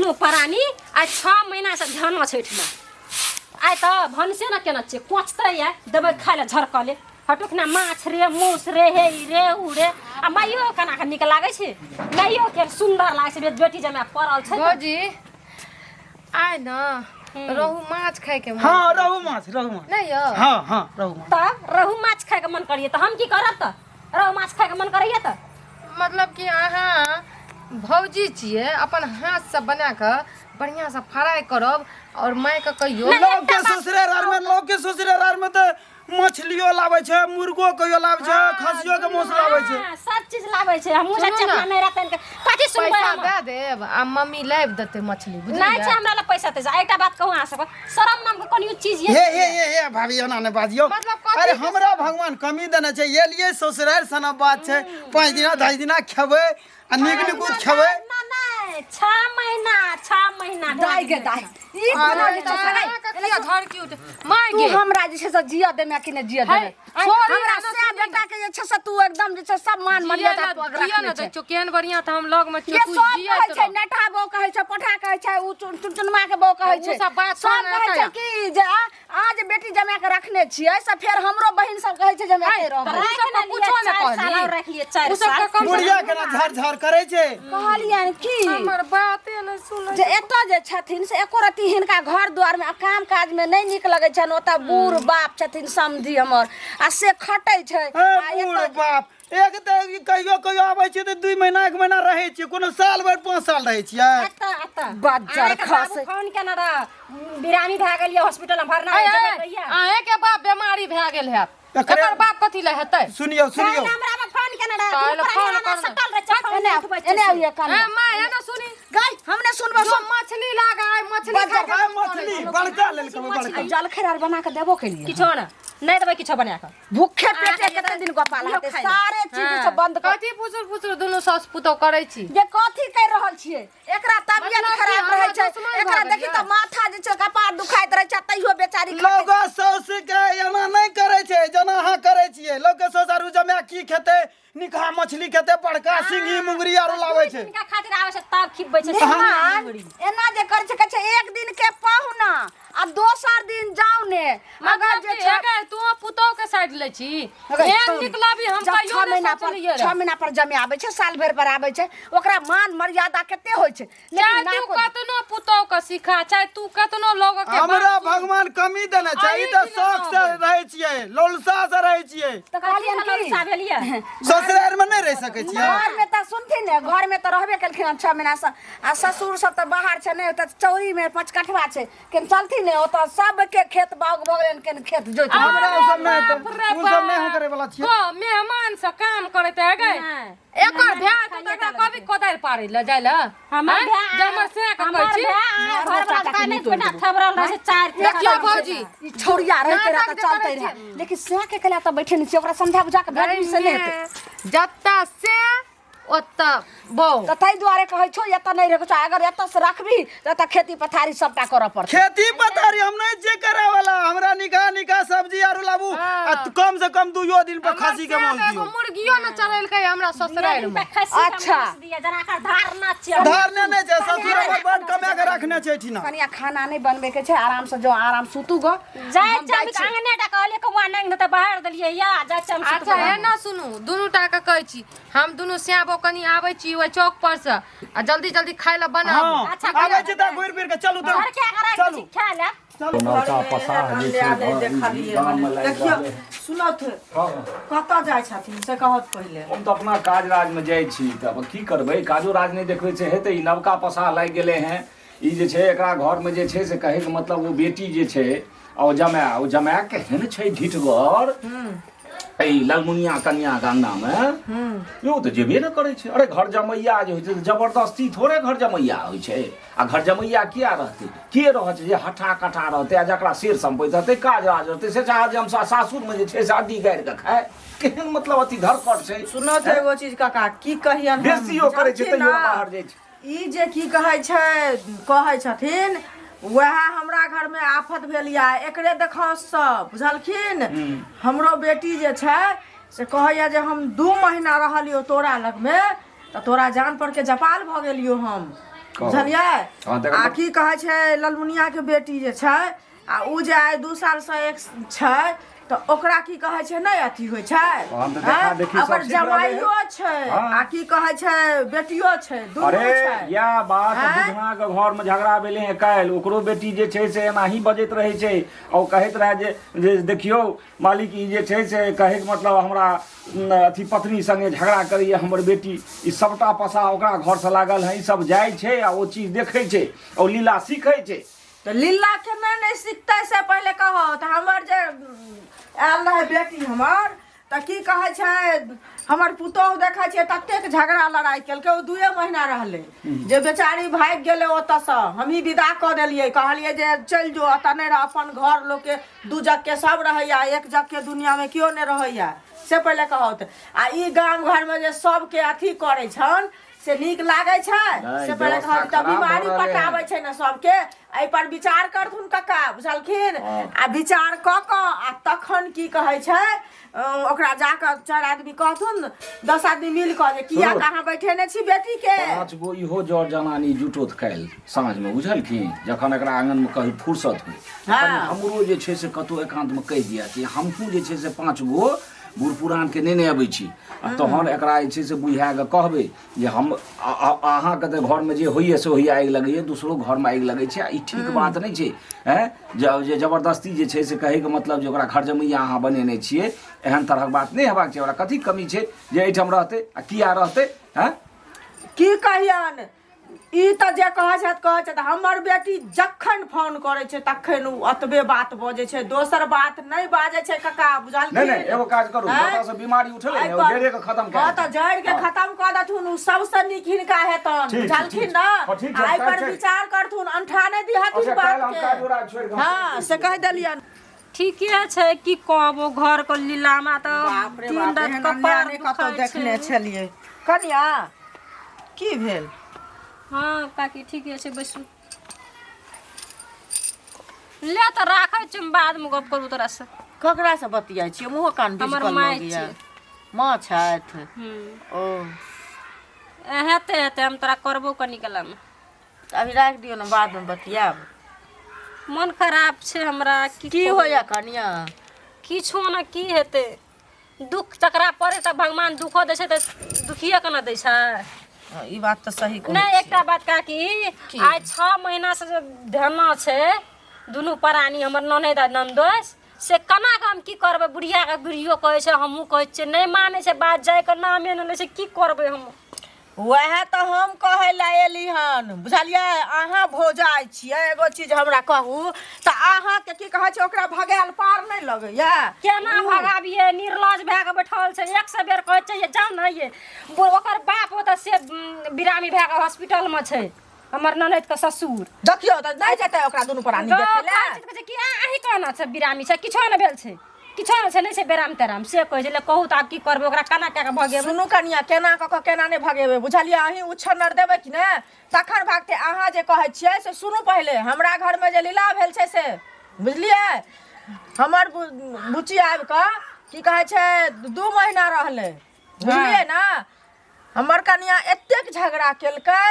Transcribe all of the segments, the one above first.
दुनू प्राणी आ 6 महीना से ध्यान छैठमा आइ त भनसे न केना छै कोचतै या देबै खाइ ले झरकले हटुक ना माछ रे मूस रे हे रे उ रे आ माइयो कना के निक लागै छै माइयो के सुंदर लागै छै बेटी जमे पड़ल छै भौजी आइ न रहु माछ खाइ के मन हां रहु माछ नहीं यो हां रहु माछ त रहु माछ खाइ के मन करिए त हम की करब त रहु माछ खाइ के मन करैया त मतलब कि अहाँ भौजी छिए अपन हाथ से बना के बढ़िया से फ्राई करब और माय के कहियो लोग के ससुराल में त मछलियो लाबै छै मुर्गो कहियो लाबै छै खसियो के मांस लाबै छै सब चीज लाबै छै हमहु चचमा नहीं रहतन के कथि सुनबै पैसा हम दे देब आ मम्मी लाइब देते मछली बुझलिए नहीं छै हमरा ला पैसा ते एकटा बात कहू आ सब शरम नाम के कोनियो चीज ये हे भाभी एना ने बाजियो अरे हमरा भगवान कमी देने छै ये लिए ससुराल सना बात छै 5 दिन 10 दिन खेबै आ नीक नीक खेबै ना 6 महीना दाई गे दाई ई कोना जे सगाई कथिया धर की उठ माय तू गे हमरा जे छै से जिया देमे कि ने जिया देमे हमरा से बेटा के जे छै से तू एकदम जे छै सब मान मर्यादा पग जिया रखने न छै देखियो केहन बढ़िया त हम लग में ये सब कहै छै नेठा बौ कहै छै पठा कहै छै उ चुनचुनमा के बौ कहै छै उ सब बात सब कहै छै कि जे आज बेटी जमा के रखने छियै से फेर हमरो बहिन सब कहै छै जमा के रहबै उ सब कुछो न कहली रखिए 4 उ सब साल कम मुड़िया के ना झर करे छै कहलियन की हमर बाते न सुनै जे एतऽ जे छथिन से एको रति हिनका घर द्वार में काम काज में नहीं निक लगै छन ओतऽ बूढ़ बाप छथिन समझी हमर आ से खटै छै बूढ़ बाप एक त कहियो आबै छै त 2 महीना 1 महीना रहै छै कोनो साल भर 5 साल रहै छियै आता बाजार खस फोन केना रा बिरामी भ गेल ये हॉस्पिटल में भरना है जगह रहिया आए के बाप बीमारी भ गेल है एकर बाप कथि ले हेतै सुनियो हमरा में फोन केना रा काल्हि फोन कर सटल रे चल एने आइए कान ए माय एना सुनी गाय हमने सुनबो जो मछली लगाय मछली खा के मछली बड़का लेल के बड़का जल खैरार बना के देबो के लिए किछो ना नहीं देबै किछो बना के भूखे पेटे केते दिन गोपाल हते सारे चीज से बंद कर कथि फुसुर फुसुर दुनु सास पुतौ करै छी जे कथि कर रहल छियै एकरा तबियत खराब रहै छै एकरा देखि त माथा जे छै कपार दुखाइत रहै छै तइयो बेचारी लोग सौस के एना नहीं करे छै जना अहाँ करे छियै लोग के सौस आरु जमे की खेते निकहा मछली खेते बड़का सिंगी मुंगरी आरु लावे छै इनका खातिर आवे छै तब खिबै छै एना जे कर छै कहै छै एक दिन के पाहुना आ दोसर दिन जाऊ ने मगर जे छै तू पुतौ के साइड ले छी एहन निकलाबी हम कहियो 6 महीना पर 6 महीना पर जमे आबै छै साल भर पर आबै छै ओकरा मान मर्यादा कते होय छै लेकिन तू कतनो पुतौ के सिखा चाहे तू कतनो लोग के हमरा भगवान कमी देने छै ई त शौक से रहै छियै लोलसा से रहै छियै त कहलियन कि साबेलिया ससुराल में नहीं रह सकै छियै घर में त सुनथिन ने घर में त रहबे केलखिन 6 महीना से आ ससुर सब त बाहर छै ने त चौरी में 5 कठवा छै के चलथिन ने ओत सब के खेत बाग भगलेन के खेत जोत हमरा उ सब नहीं हो करे वाला छियै ओ मेहमान से काम करते है गए एकर भ्याह त तकरा कभी कोदार पारे ल जाय ल हमर जमर से का कहै छी घर वाला का नहीं बेटा थबरल रहे 4 देखियो भौजी ई छोड़िया रहते रह त चलते रह लेकिन से के कला त बैठे नहीं ओकरा समझा बुझा के भेज से लेते जत्ता से ओत्ता बो त तै दुआरे कहै छौ एत नहीं रखो अगर एत से रखबी त खेती पथारी सबटा करऽ पड़त खेती पथारी हम नहीं जे करे वाला हमरा निका सब्जी आरु लाबू कम से कम 2 दिन पर खसी के मांग दियो मुर्गियो न चलैल के हमरा ससुराल में अच्छा दिया जना का धारना छै धारने नहीं छै ससुर बड़ कमा के रखने छै ठिना कनिया खाना नहीं बनबे के छै आराम से जो आराम सुतू गो जाय चम अंगने टा कहले कवा नहीं त बाहर देलिए या जाय चम अच्छा है ना सुनू दुनु टा के कहै छी हम दुनु स्याबो कनी आबै छी ओइ चौक पर से आ जल्दी जल्दी खाय ल बनाबू अच्छा आबै छै त घुर फिर के चलू त घर के करे खा ले नौका पसाह जे छै देखियो सुनत कतऽ जाइ छथिन से कहत पहिले हम तऽ अपना काज राज में जाइ छी तब की करबै काजो राज नहीं देखबै छै हेतै ई नवका पसाह लागि गेलै हैं ई जे छै एकरा घर में जे छै से कहै के मतलब वो बेटी जे छै ओ जमाए केहन छै ढिठगर ललमुनिया कन्या के अंगना में यो तो जेबे न करे छै अरे घर जमैया जे होय छै जबरदस्ती थोड़े घर जमैया होय छै आ घर जमैया किया रहते के रह छै जे हठा कठा रहते आ जकरा शेर संपैत रहते काज राज रहते से चाहे हम सासुर में जे छै से अड्डी गाड़ि के खाए केहन मतलब अति धरकट छै सुनो त एगो चीज काका की कहियन बेसियो करे छै तैयो बाहर जाइ छै ई जे की कहै छथिन वह हमरा घर में आफत भेल या एकरे देखौ सब बुझलखिन हमरो बेटी जे छै से कहैया जे हम 2 महीना रहलियो तोरा लग में त तोरा जान पर के जपाल भ गेलियो हम बुझलियै हाँ, तकर आ बाद- की कहै छै ललमुनिया के बेटी जे छै आ उ जे आइ 2 साल से एक छै तो ओकरा की कहै छै नहीं अथी होइ छै हम तऽ देखा देखी सब ओकर सीख रहलै जमाइयो छै हाँ। आ की कहै छै बेटियो छै दुनू अरे छै या बात हैं? बुढ़वा के घर में झगड़ा भेले है काल्हि ओकरो बेटी जे छै से एनाही बजैत रहे छै और कहैत रहे जे देखियो मालिक ई जे छै से कहै के मतलब हमरा अथी पत्नी संगे झगड़ा करैए हमर बेटी ई सबटा पसा ओकरा घर से लागल है ई सब जाइ छै आ ओ चीज देखै छै और लीला सीखै छै। तो लीला के नहीं सीखते से पहले कहो तो हमर जे आयल रहे बेटी हमर तो की कहै छै हमर पुतोह देखै छै ततेक झगड़ा लड़ाई केलकै ओ 2 महीना रहले जे बेचारी भाग गेलै ओतऽ से हमही विदा कऽ देलियै कहलियै जे चलि जो ओतऽ नहीं रह अपन घर लोग के 2 जग के सब रहैया एक जग के दुनिया में क्यों नहीं रहैया से पहले कहत आ ई गाम घर में जे सबके अथी करै छन से नीक लागै छै नहीं, से पहले व्यवस्था कहत त खराब बीमारी भऽ रहलै पटाबै छै ना सबके एहि पर विचार करथुन कक्का बुझलखिन आ विचार कऽ कऽ आ तखन की कहै छै ओकरा जाकऽ 4 आदमी कहथुन 10 आदमी मिल कऽ जे किया सुनू। कहाँ बैठेने छी बेटी के 5 गो इहो जर जनानी जुटोत काल्हि साँझ में बुझलखिन जखन एकरा आंगन में कहीं फुर्सत हुई हाँ। हमरो जे छै से कतौ एकांत में कहि दिया कि हमहूँ जे छै से 5 गो बूढ़ पुरान के नेने अबै छी आ तहन एकरा जे छै से बुझा कऽ कहबै जे हम अहाँके तऽ घरमे जे होइए से होइए आगि लगैए दोसरो घरमे आगि लगै छै आ ई ठीक बात नहि छै हैं जे जबरदस्ती जे छै से कहैके मतलब जे ओकरा घर जमैया अहाँ बनेने छियै एहन तरहक बात नहि हेबाक छै ओकरा कथी कमी छै जे एहिठाम रहतै आ किया रहतै हैं की कहियन ई तऽ जे कहै छै हमर बेटी जखन फोन करै छै तखन उ अतबे बात बजै छै दोसर बात नहीं बाजै छै कक्का बुझलखिन नहीं नहीं एगो काज करू हैं? जतऽ से बीमारी उठले ने ओ जड़े के खत्म हाँ कर तऽ जड़ के खत्म कऽ देथुन उ सबसँ नीक हिनका हेतन ठीक छै, बुझलखिन ठीक ना छै। हाँ, ठीक छै, आइ पर काल्हि छै। विचार करथुन अंठाने दिहथिन अच्छा काल्हि हम बात काज उड़ा छोड़ि के कऽ हाँ से कह देलियन ठीके छै की कहबो घर को लीलामा तऽ बाप रे दिन बाप रात एहन कपार अन्याय कतौ दुखाइ देखने छै। छलियै कनिया की भेल हाँ काकी ठीके छै बैसू ले तऽ राखै छी हम बाद में गप करू तोरा से ककरा से बतियाइ छियै मुँह कान हमर बिजकल माय लगैया छियै। माँ छथि ओ हेते हेते हम तोरा करबो कनी कला में अभी राखि दियौ ने बाद में बतियाब मन खराब छै हमरा की कहू? होइया कनिया किछो न की हेतै दुख तकरा पड़े तऽ भगवान दुखो दै छै तऽ दुखिए के न दै छै ई बात तऽ सही कहै नहीं एकटा बात काकी की? आज 6 महीना से जो धरना छै दुनू प्राणी हमर ननद आ नंदोस से कना के हम की करबै बुढ़िया के बुढ़ियो कहै छै हमहूँ कहै छियै नहीं मानै छै बात जाय के नामे न लै छै की करबै हम वएह तऽ हम कहै लए एली हन बुझलियै अहाँ भौजाइ छियै एगो चीज हमरा कहू तऽ अहाँके की कहै छै ओकरा भगायल पार नहीं लगैया केना भगाबिये निर्लज भए के बैठल छै 100 बेर कहै छै जान रहिए ओकर बाप ओतऽ से बिरामी भए के हॉस्पिटल में छै हमर ननद के ससुर देखियो तऽ नहीं जेतै ओकरा दुनू प्राणी देखै लए कि अहीं कहना छै बिरामी छै किछो नहि भेल छै किछो नहि छै नहीं छै बेराम तेराम से कहै छै ले कहू तऽ आब की करबै ओकरा केना कए के भगेबै सुनू कनिया केना कऽ के केना नहीं भगेबै बुझलियै अहीं उछन्नर देबै कि ने तखन भागते अहाँ जे कहै छियै से सुनू पहिले हमरा घर में जे लीला भेल छै से बुझलियै हमर बुच्ची आबि कऽ की कहै छै 2 महीना रहलै बुझलियै ना हमर कनिया एतेक झगड़ा केलकै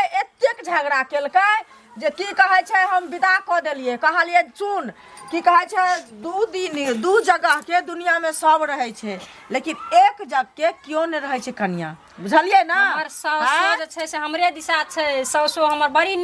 जे की कहै छै हम विदा कऽ देलियै कहलियै सुन की कहै छै 2 जगह के दुनिया में सब रहै छै लेकिन एक जग के क्यों नहीं रहै छै कनिया बुझलियै ना हमर सासो जे छै से हमरे दिशा छै सासो हमर बड़ी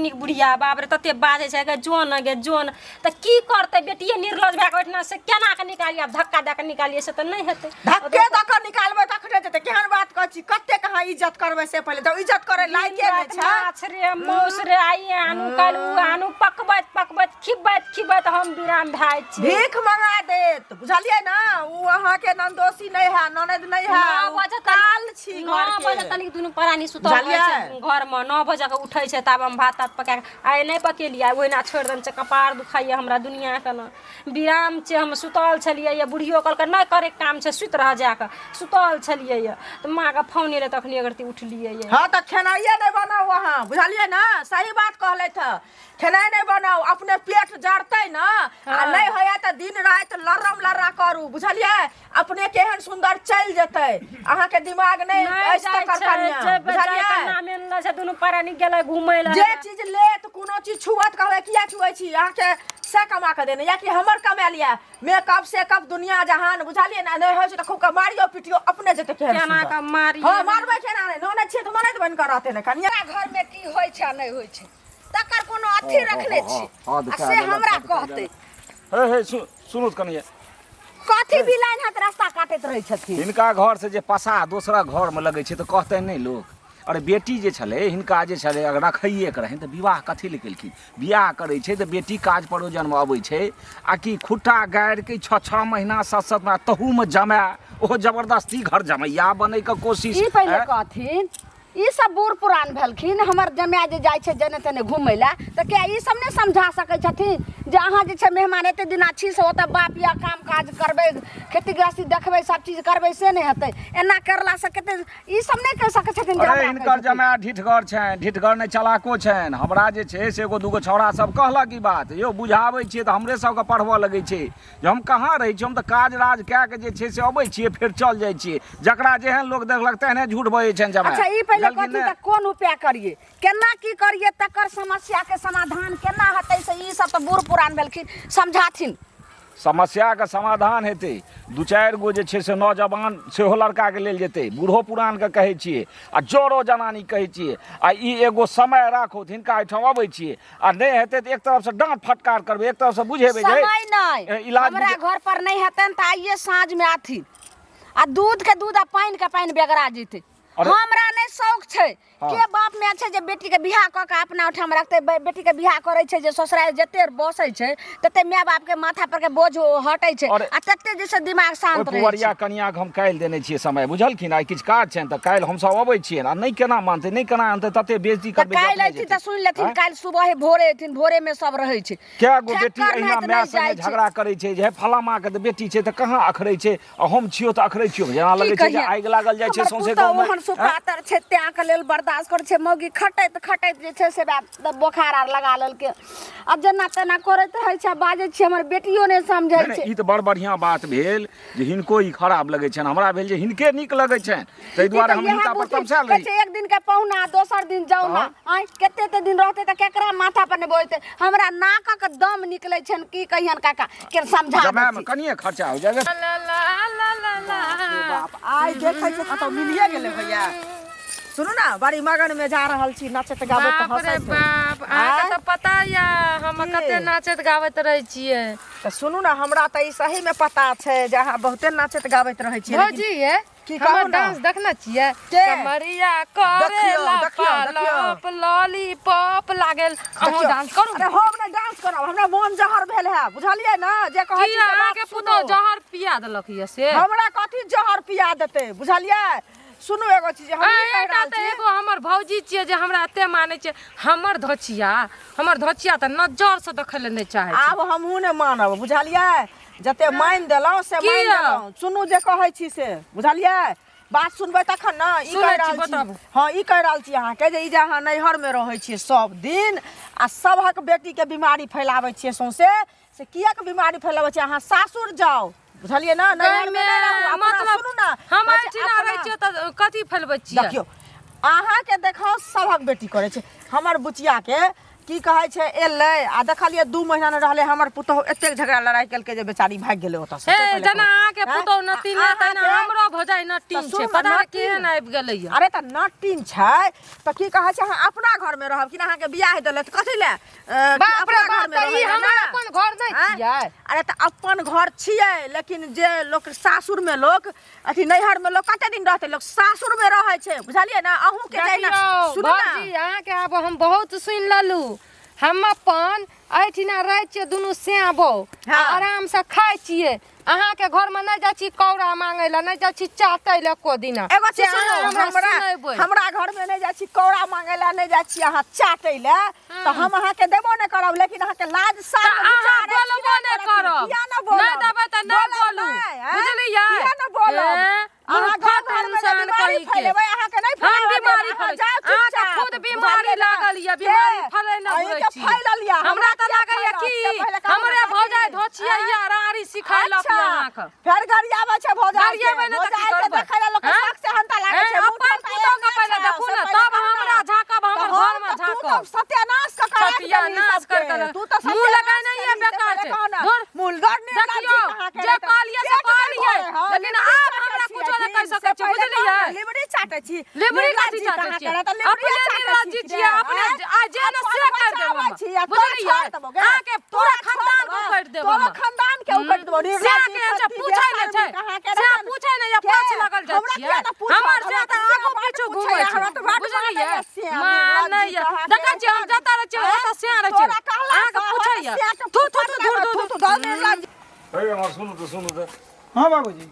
नीक बुढ़िया बाप रे तते बाजै छै गे जोन तऽ की करतै बेटिए निर्लज भए के बैठना से केना के निकालिए आब धक्का दए के निकालिए से तऽ नहीं हेतै धक्के दऽ कऽ निकालबै तखने जेतै केहन बात कहै छी कते कहाँ इज्जत करबै से पहिले तऽ इज्जत करे लायके नहि छै माछ रे मौस रे आई आनू कालू आनू पकबैत खिबैत हम विराम भए छी भीख मंगा देत बुझलियै ना उ अहाँके नंदोसी नहीं है ननद नहीं है 9 उ बजे काल छी 9 बजे तनिक दुनू प्राणी सुतल रहै छै घर में 9 बजे के उठै छै तब हम भात पका आइ नहीं पकेलिए ओहिना छोड़ि देन छै कपार दुखाइए हमरा दुनिया के न विराम छै हम सुतल छलिए बुढ़ियो कहलकै नहीं करे काम छै सुत रह जाके सुतल छलिए तऽ माँ के फोन एलै तखनी अगरती उठलिए हाँ तो खेनाइए नहीं बनाओ वहाँ बुझलिए ना सही बात कहले था खेनाइ नहीं बनाओ अपने पेट जड़ते ना आ नहीं होया तो दिन रात लर्रा करू बुझलिए अपने केहन सुंदर चल जेतै अहाँ के दिमाग नहीं नहीं ऐसे कर कन्या बुझलिए नामे न से दुनु पारानी गेलै घुमै ले जे चीज ले तो कोनो चीज छुअत कहबे किया छुए छी अहाँ के से कमा के देने या कि हमर कमा लिया मेकअप से कप दुनिया जहान बुझलिए ना नहीं होय छै त खूब के मारियो पिटियो अपने जते केना का मारी हां मारबै केना नहीं नोने छी त मने त बन कर रहते ने कन्या घर में की होय छै नहीं होय छै तकर कोनो अथी रखले छी आ से हमरा कहते हे सुनू कनिया कथी भी लाइन हाथ रास्ता काटैत रहै छथिन हिनका घर से जे पसा दोसरा घर में लगै छै तऽ कहते नहीं लोग अरे बेटी जे छलै हिनका जे छलै अगर रखैए के रहै तऽ विवाह कथी लए केलखिन बियाह करै छै तऽ बेटी काज परोजन में अबै छै आ कि खुट्टा गाड़ि के 6 महीना 7 महीना तहू में जमाए ओहो जबरदस्ती घर जमैया बनै के कोशिश ई पहिले कहथिन ई सब बूढ़ पुरान भेलखिन हमर जमाय जे जाइ छै जने तने घुमै ला तऽ क्या ई सब ने समझा सकै छथिन जे अहाँ जे छै मेहमान एते दिन अच्छी से ओतऽ बाप या काम काज करबै खेती गृहस्थी देखबै सब चीज करबै से नहीं हेतै एना करला से कते ई सब नहीं कह सकै छथिन जे अरे हिनकर जमाय ढिठगर छनि ढिठगर नहीं चलाको छनि हमरा जे छै से एगो दूगो छौड़ा सब कहलक ई बात यौ बुझाबै छियै तऽ हमरे सबके पढ़बऽ लगै छै जे हम कहाँ रहै छी हम तऽ काज राज कए के जे छै से अबै छियै फेर चल जाइ छियै जकरा जेहन लोग देखलक तेहने झूठ बजै छनि जमाय अच्छा ई पहिले कथी त कोन उपाय करिए केना की करिए तकर समस्या के समाधान केना हेतै से ई सब तऽ बूढ़ पुरान भेलखिन समझाथिन समस्या के समाधान हेतै 2-4 गो जे छै से नौजवान सेहो लड़का के लेल जेतै बूढ़ो पुरान के कहै छियै आ जोरो जनानी कहै छियै आ ई एगो समय राखो हिनका एहिठाम अबै छियै आ नहि हेतै तऽ एक तरफ से डांट फटकार करबै एक तरफ से बुझेबै जे समय नहीं हमरा घर पर नहीं हेतन त आइए साँझ में आथिन आ दूध के दूध आ पानी के पानी बेगरा जेतै हमरा नहीं शौक छै के बाप में छै जे बेटी के बियाह क के अपना उठाम रखते बेटी के बियाह करे छै जे ससुराल जते बसै छै तते माय बाप के माथा पर के बोझ हटै छै आ तते जैसे दिमाग शांत रहै छै पुवरिया कन्या के हम काल्हि देने छियै समय बुझलखिन आ किछ काज छनि तऽ काल्हि हम सब अबै छियै आ नहीं केना मानतै नहीं केना आनतै तते बेइज्जती करबै काल्हि अइथिन तऽ सुनि लेथिन काल्हि सुबह भोरे अइथिन भोरे में सब रहै छै क्या गो बेटी अहिना माय संगे झगड़ा करै छै जे फलामा के बेटी छै तऽ कहाँ अखरै छै आ हम छियो तऽ अखरै छियो जेना लगै छै जे आगि लागल जाइ छै सौंसे गाँव में सुपातर छै त्या के लेल बर्दाश्त करै छै मौगी खटैत खटैत जे छै से बोखार आर लगा लेलकै अब जेना तेना करैत रहै छै बाजै छै हमर बेटियो नहि समझै छै ई तऽ बड़ बढ़िया बात भेल जे हिनको ई खराब लगै छनि हमरा भेल जे हिनके नीक लगै छनि ताहि दुआरे हम हिनका पर तमसाएल रही एक दिन के पहुना दोसर दिन जाऊ ना कते दिन रहते तऽ केकरा माथा पर ने बोलते हमरा नाक के दम निकलै छन की कहियन काका के समझा जमाय में कनिए खर्चा हो जाए आई देखै छै कतौ मिलिए गेलै भैया सुनू ना बड़ी मगन में जा रहल छी नाचत गाबत हंसत बाप अहाँके तऽ पता या हम कते नाचत गाबैत रहै छियै तऽ सुनू ना हमरा तऽ ई सही में पता छै जे अहाँ बहुते नाचत गाबैत रहै छियै भौजी ये की हमर कहू ना डांस देखना छियै के? कमरिया करेला देखियौ। पालप लॉलीपॉप लागल अहूँ डांस करू अरे हम ने डांस करब हमरा मोन जहर भेल है बुझलियै ना जे कहै छी की से बात अहाँके सुनू। पुतौ जहर पिया देलक ये से हमरा कथी जहर पिया देतै बुझलियै सुनू एगो चीज हम ई कह रहल छी एगो हमर भौजी छियै जे हमरा एते मानै छै हमर धोचिया तऽ नजर से देखै ले नहि चाहै छै आब हमहूँ ने मानब बुझलियै जते मान देलहुँ से की मान यौ? देलहुँ सुनू जे कहै छी से बुझलियै बात सुनबै तखन ने ई सुनै कह छी, रहल छी बताबू। हाँ ई कह रहल छी अहाँके जे ई जे अहाँ नैहर में रहै छियै सब दिन आ सबहक बेटी के बीमारी फैलाबै छियै सौंसे से कियाक बीमारी फैलाबै छियै अहाँ सासुर जाओ बुझलियै ना नैहर में नहि रहू अपना मतलब सुनू ना हम कहै छै एहिठिना रहै अपना- छियै तऽ कथी फैलबै छियै देखियो अहाँके देखाओ सबहक बेटी करे छै हमर बुचिया के की कहै छै एलै आ देखलिए 2 महीना न रहले हमर पुतहु एते झगड़ा लड़ाई केलकै जे बेचारी भाग गेलै ओतऽ से हे जना अहाँके पुतौ नतिन है तना अहाँके- हमरो भौजाई नटिन तऽ छै सुन, पता नटिन। केहन आबि गेलै ये अरे तऽ नटिन छै तऽ की कहै छै अहाँ अपना घर में रहब कि अहाँके बियाह देलत कथी ले बाप रे बाप तऽ ई हमर अपन घर नहि हैं? छियै अरे तऽ अपन घर छियै लेकिन जे लोग सासुर में लोग अथी नैहर में लोग कते दिन रहते लोग सासुर में रहै छै बुझलियै ना अहूँ के जाय ना देखियौ सुनू ना भौजी अहाँके आब हम बहुत सुनि लेलू हम अपन एहिठिना रहै छियै दुनू सैं बहू हाँ। आराम से खाइ छियै अहाँके घर में नहीं जाइ छी कौड़ा मांगे ला नहीं जाइ छी चाटै ला एको दिना एगो चीज से अहाँ सुनू, हमरा हमरा सुनेबै। हमरा घर में नहीं जाइ छी कौड़ा मांगे ला नहीं जाइ छी अहाँ चाटै ले तो हम अहाँ के देबो नहीं करब लेकिन अहाँ के लाज तऽ सार अहाँ बोलबो नहि करब किया न बोलब नहीं देबै तऽ नहीं बोलू बुझलियै किया न बोलब हैं? अहाँ मूर्खत घर में इंसान बीमारी कहि के। फैलेबै अहाँ के नहीं हम फैलेबै बीमारी अहाँ फैल जाउ अहाँके चुपचाप खुद बीमारी बुझलियै ना? लागल ये बीमारी के? फैलै न अहीं बुझै के छी फैलल ये हमरा तऽ किया लागैया फैलल? कि से पहिले कहू हमरे ना, भौजाई कथी? धोचिया या रारी सिखाइलक अच्छा, अहाँके फेर गरियाबै छै भौजाई गरियाबै के नहि तऽ की भौजाई के करबै? देखै ला लोक के हैं? शक से हंता लागै छै हैं? सास कर कर तू तो मुंह लगा नहीं है बेकार से दूर मूलगर ने देखियो जे कहलिए से कहलिए लेकिन आप हमरा कुछ न कह सकै छी बुझलिए लिबड़ी चाटे छी लिबड़ी काटी चाटे छी अपने निर्लज्जी छियै अपने आज जे न से कर देब बुझलिए हां के पूरा खानदान को कर देब तोरा खानदान के उकट देबो से के जे पूछै नै छै से पूछै नै जे पाछ लगल जाइ छियै हमर से त आगू पीछू घुमै छै बुझलिए मान नै देखै छी हम जता रह छी ओता से रह छी अहाँ के पूछै तू दूर अरे हमर सुनू त हाँ बाबूजी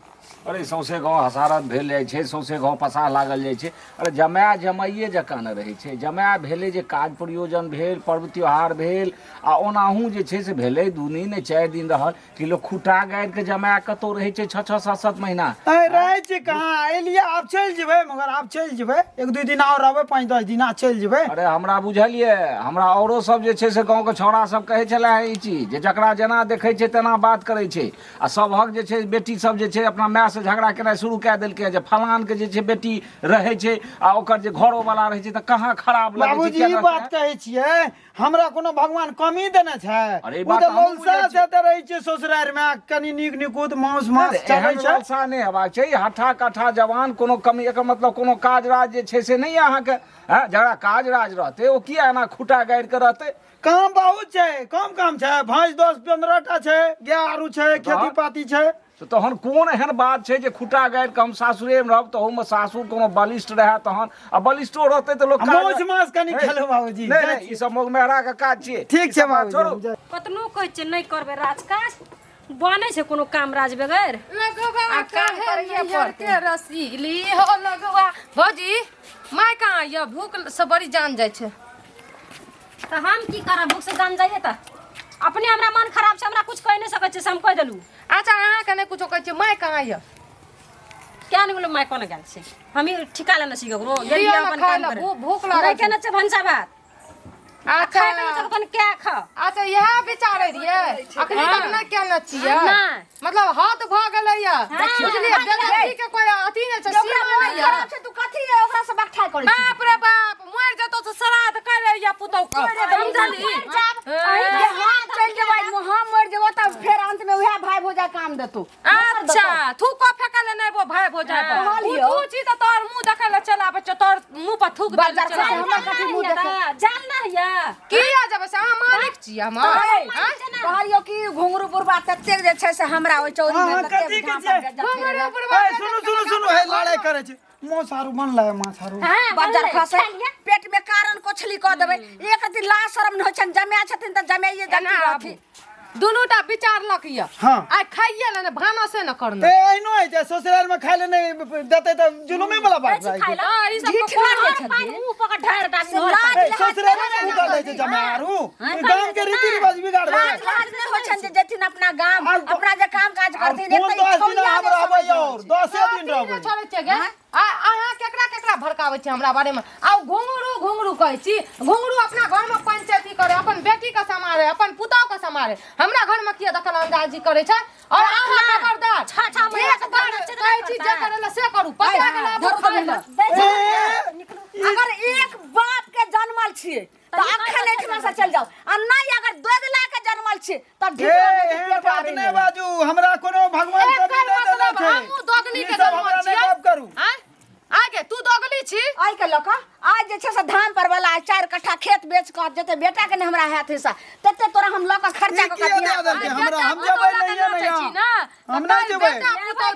अरे सौंसे गाँव हसारत भेल जाइ छै सौंसे गाँव पसा लागल जाइ छै अरे जमाए जमाइए जकाँ न रहै छै जमाए भेलै जे काज प्रयोजन भेल पर्व त्योहार भेल आ ओनाहू जे छै से भेलै 2 दिन 4 दिन रहल कि लोग खुटा गाड़ि के जमाए कतौ रहै छै 6 7 महीना रहै छै कहाँ एलियै आब चलि जेबै मगर आब चलि जेबै 1-2 दिन और रहबै 5-10 दिन चलि जेबै अरे हमरा बुझलियै हमरा औरो सब जे छै से गाँव के छौड़ा सब कहै छलै ई चीज जे जकरा जेना देखै छै तेना बात करै छै आ सभक जे छै बेटी सब जे छै अपना माय से झगड़ा केनाइ शुरू कए देलकै जे फलान के जे छै बेटी रहै छै आ ओकर जे घरो वाला रहै छै तऽ कहाँ खराब लगै छै बाबूजी ई बात कहै छियै हमरा कोनो भगवान कमी देने छै अरे ई ओ बात तऽ हमहूँ लौलसा बुझै छियै। से रहै छै ससुरारि में कनी नीक निकुत मांस चलै एहन छै लालसा नहि हेबाक छै हठा कठा जवान कोनो कमी एकर मतलब कोनो काज राज जे छै से नहीं अहाँके जकरा काज राज रहतै ओ किया एना खुटा गाड़ि के रहतै काम बहुत छै कम काम छै भैंस 10-15 टा छै गाय आरू छै खेती पाती छै तो तहन कोन एहन बात छै जे खुटा गाड़ि के हम सासुरे में रहब तहूमे सासुर कोनो बलिष्ठ रहे तहन आ बलिष्ठो रहतै तऽ लोक मांस मांस कनी खेलो बाबूजी नहीं ई सब मोगमेहरा के काज छियै ठीक छै बाबूजी कतनो कहै छै नहीं करबे राजकाज बने छै कोनो काम राज बगैर लगवा काहे पड़ते रसीली हो लगवा भौजी माय कहाँ ये भूख से बड़ी जान जाइ छै तो हम की करब भूख से जान जाइए त अपने हमरा मन खराब छै हमरा कुछ कह नहीं सकै छै से हम कह देलू अच्छा अहाँ के नहीं कुछो कहै छै माय कहाँ ये क्या नहीं बोलो मैं कोन गेल छै हम ही ठिका लेना सी ककरो गेलिए लिया अपन खा काम ला, करे भूख लागल नहीं केना छै भंसा भात अच्छा खाए के तो अपन क्या खा अच्छा यह विचारे रहिए अखनी तक नहीं केना छियै नहीं। मतलब हाथ भ गेलै या बुझलिए बेगती के कोई अथी नहीं छै सीमा नहीं है खराब छै तू कथी है ओकरा से बकठा करै छी बाप रे बाप मर जतो तो श्राद्ध करे या पुतौ का समझली हम चल जेबै हम मर जेबो तब फेर अंत में उहे भाई भौजा काम देतौ अच्छा थूक को फेकले नहीं वो भाई भौजा कहलियो। तू छी त तोर मुंह देखले चलाबे छ तोर मुंह पर थूक दे बाजार से चला हमरा कथी मुंह देखे जानना है या किया जब से हम मालिक छी हम कहलियो कि घुंगरू बुरबा ततेक जे छै से हमरा ओइ चौरी हाँ, में कथी के छै? सुनु हे लड़ाई करे छै मांस आरू बनला है मांस आरू बाजार खसे पेट में कारण कोछली क देबै एक दिन ला शरम न होइ छन जमाय छथिन त जमाइए जल्दी रहथि दुनूटा विचारलक ये हाँ। आइ खाइए ले भाना से न करना एहनो है जे ससुराल में खाइ ले नहीं देते तो जुलुमे वाला बात रही खाइला ई सब झीठ लागे छथिन मुंह पकड़ ढार डाल ससुराल में उतर दे छै जमारू गांव के रीति रिवाज बिगाड़ दे लाज लाज नहीं होइ छन जे जेथिन अपना गाम अपना जे काम काज करथिन कोन 10 दिन हम रहबै और 10 दिन रहबै छोड़े छै गे अहाँ केकरा केकरा भड़काबै छी हमरा बारे में आ घुंगरू कहै छी घुंगरू अपना घर में पंचायती करे अपन बेटी के समारे अपन पुतौ के समारे हमरा घर में किया दखल अंदाजी करे छै और अहाँ खबरदार छा महीना एक बार कहै छी जे करला से करू पकड़ा गेला अगर एक बाप के जन्मल छिए त अखन एठमा से चल जाओ आ नहीं अगर दोगला के जन्मल छिए त ए बात नहीं बाजू हमरा कोनो भगवान कभी नहीं देने छै हमहू दोगली के ई सब जन्म हमरा नहीं छियै गप करू आगे तू दोगली छी आई के लक आज जे छै से धान पर वाला 4 कट्ठा खेत बेच कर जेते बेटा के ने हमरा हाथ हिस्सा तते तोरा हम लक खर्चा क किया दे देलके हमरा हम जेबै नहीं ना हम नहीं जेबै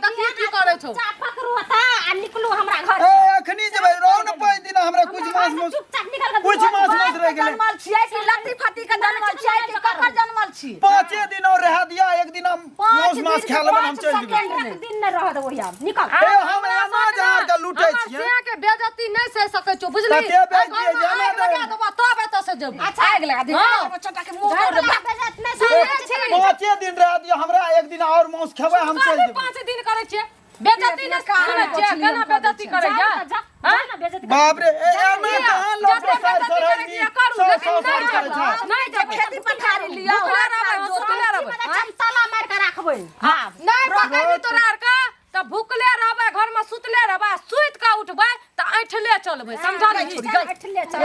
देखी की करे छौ पकड़ू हता आ निकलू हमरा घर ए से अखनी जेबै रहो न 5 दिन हमरा कुछ मास मास चुपचाप निकल के कुछ मास मास रह गेलै जन्मल छिए कि लत्ती फत्ती के जन्मल छिए कि ककर जन्मल छी 5 दिन और रह दिया एक दिन हम मास खा लेबै हम चल जेबै एक दिन न रह देबो यार निकल ए हम अनाज आर के लूटै छियै से के बेइज्जती नहीं से सकै छौ बुझली कते बेइज्जती जाने दे। लगा देबो तब एत से जेबो अच्छा आग लगा दे छोटा के मुंह तोड़ दे 5 दिन रह दिया हमरा एक दिन और मांस खेबै हम चल जेबै 5 दिन करे छियै बेइज्जती नहीं सुनै छियै केना बेइज्जती करे जा या जा जा ना बेइज्जती बाप रे ए एना कहां लोग सर सरहनी नहीं जब खेती पथारी लिया सुतले रहबै हम ताला मार के राखबै हां नहीं पकड़ी तोरा आर का त भूखले रहबै घर में सुतले रहबै सुइत के उठबै त ऐठले चलबै समझा नहीं बैठले चल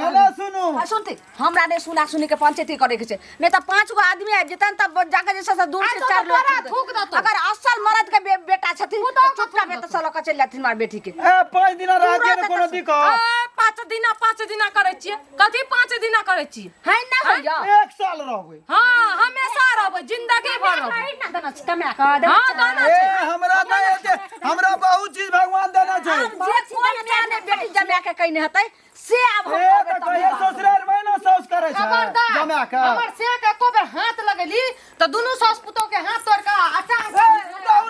एना सुनू सुनती हमरा जाने सुना सुनी के पंचायती करे के छे नहीं तो 5 गो आदमी है जितन तब जाके जैसे 2 से 4 लोग थूक दो तो। अगर असल मर्द के बेटा छथिन तो चुपचाप तो सलो के चल जाथिन मार बेटी के ए 5 दिन राज्य में कोनो दिक्कत 5 दिन करे छिए कथी 5 दिन करे छिए है ना भैया 1 साल रहबै हां हमेशा रहबै जिंदगी भर रहबै ना देना छै कमा के देना हां दाना ए छै हमरा नहीं है हमरा बहुत चीज भगवान देना छै जे कोई जाने बेटी जमा के कहीं हतै से अब हम ए कहबे तो कहिए ससुराल में ना सौस करे छै खबरदार जमा के हमर से के एको बेर हाथ लगेली त दुनु सास पुतौ के हाथ तोड़ के आटा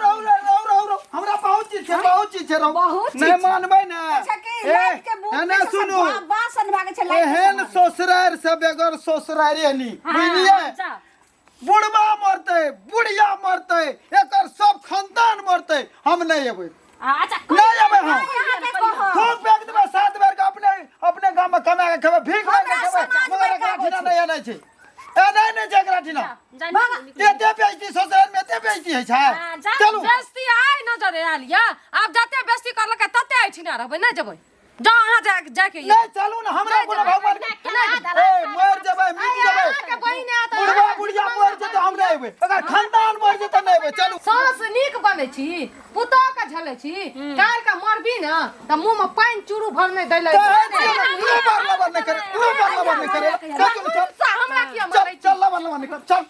रौ हमरा बहुत चीज छै रौ बहुत चीज नहीं मानबै ना अच्छा के लाइट के मुंह ना सुनू बासन भागे छै लाइट एहन ससुराल से बेगर ससुरारे नी बुझलिए बुढ़वा मरते बुढ़िया मरते एकर सब खानदान मरते हम नहीं एबै अच्छा नहीं एबै हम यहाँ के कहो खूब बेच देबै 7 बेर के अपने गांव में कमा के खेबै भीख मांग के हमरा खेबै समाज मगर में का एकरा ठिना नहीं छै ए नहीं जकरा ठिना एते बेइज्जती ससुराल में एते बेइज्जती है छै चलू बेस्ती आइ नजर आयल या आब जते बेस्ती करलकै तते आइठिना रहबै नहीं जेबै जा अहाँ जाके नहीं चलू ना हमरा कोनो भगवान ए मर जेबै मिट जेबै के बहिने आ त बुढ़वा बुढ़िया मर जेतै हम नहीं एबै अगर खानदान मर जेतै नहीं एबै चलू सास नीक बनै छी पुतौ के झले छी काल के मरबी न त मुंह में पानी चूरू भर नहीं दैलै नहीं करे हमरा किया मरै चल लबन लबन कर चल